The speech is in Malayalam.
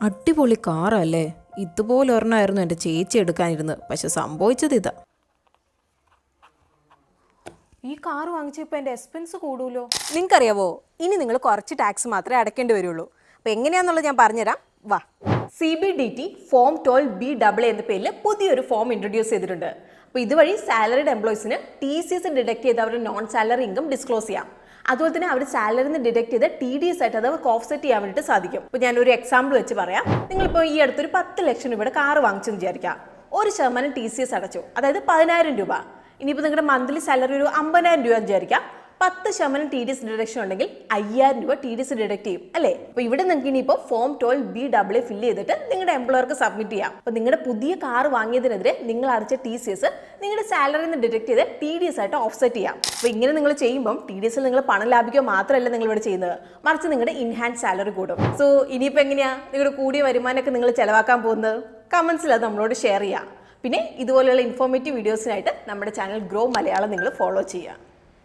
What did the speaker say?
അടിപൊളി കാറല്ലേ. ഇതുപോലെ ഒരെണ്ണമായിരുന്നു എൻ്റെ ചേച്ചി എടുക്കാനിരുന്നത്. പക്ഷെ സംഭവിച്ചത് ഇതാ. ഈ കാർ വാങ്ങിച്ചപ്പോൾ എൻ്റെ എക്സ്പെൻസ് കൂടുമല്ലോ. നിങ്ങൾക്കറിയാവോ, ഇനി നിങ്ങൾ കുറച്ച് ടാക്സ് മാത്രമേ അടയ്ക്കേണ്ടി വരുള്ളൂ. അപ്പോൾ എങ്ങനെയാണെന്നുള്ളത് ഞാൻ പറഞ്ഞുതരാം. വാ. CBDT ഫോം 12B എന്ന പേരിൽ പുതിയൊരു ഫോം ഇൻട്രൊഡ്യൂസ് ചെയ്തിട്ടുണ്ട്. അപ്പോൾ ഇതുവഴി സാലറിഡ് എംപ്ലോയീസിന് TCS ഡിഡക്ട് ചെയ്ത് അവരുടെ നോൺ സാലറി ഇൻകം ഡിസ്ക്ലോസ് ചെയ്യാം. അതുപോലെ തന്നെ അവർ സാലറിയിൽ നിന്ന് ഡിഡക്ട് ചെയ്ത് TDS ആയിട്ട് അത് അവർക്ക് ഓഫ്സെറ്റ് ചെയ്യാൻ വേണ്ടിയിട്ട് സാധിക്കും. ഇപ്പോൾ ഞാനൊരു എക്സാമ്പിൾ വെച്ച് പറയാം. നിങ്ങളിപ്പോൾ ഈ അടുത്തൊരു 10 ലക്ഷം രൂപയുടെ കാർ വാങ്ങിച്ചെന്ന് വിചാരിക്കാം. 1% TCS അടച്ചു, അതായത് 10,000 രൂപ. ഇനിയിപ്പോൾ നിങ്ങളുടെ മന്ത്ലി സാലറി ഒരു 50,000 രൂപ വിചാരിക്കാം. 10% TDS ഡിഡക്ഷൻ ഉണ്ടെങ്കിൽ 5,000 രൂപ TDS ഡിഡക്ട് ചെയ്യും അല്ലേ. അപ്പോൾ ഇവിടെ നിങ്ങൾക്ക് ഇനിയിപ്പോൾ ഫോം 12B ഫില്ല് ചെയ്തിട്ട് നിങ്ങളുടെ എംപ്ലോയർക്ക് സബ്മിറ്റ് ചെയ്യാം. അപ്പോൾ നിങ്ങളുടെ പുതിയ കാർ വാങ്ങിയതിനെതിരെ നിങ്ങൾ അടച്ച TCS നിങ്ങളുടെ സാലറിയിൽ നിന്ന് ഡിഡക്ട് ചെയ്ത് TDS ആയിട്ട് ഓഫ്സെറ്റ് ചെയ്യാം. അപ്പോൾ ഇങ്ങനെ നിങ്ങൾ ചെയ്യുമ്പോൾ TDS നിങ്ങൾ പണം ലാഭിക്കുക മാത്രമല്ല നിങ്ങൾ ഇവിടെ ചെയ്യുന്നത്, മറിച്ച് നിങ്ങളുടെ ഇൻഹാൻഡ് സാലറി കൂടും. സോ ഇനിയിപ്പോൾ എങ്ങനെയാണ് നിങ്ങളുടെ കൂടിയ വരുമാനമൊക്കെ നിങ്ങൾ ചിലവാക്കാൻ പോകുന്നത്? കമൻസിൽ അത് നമ്മളോട് ഷെയർ ചെയ്യാം. പിന്നെ ഇതുപോലെയുള്ള ഇൻഫോർമേറ്റീവ് വീഡിയോസിനായിട്ട് നമ്മുടെ ചാനൽ ഗ്രോ മലയാളം നിങ്ങൾ ഫോളോ ചെയ്യുക.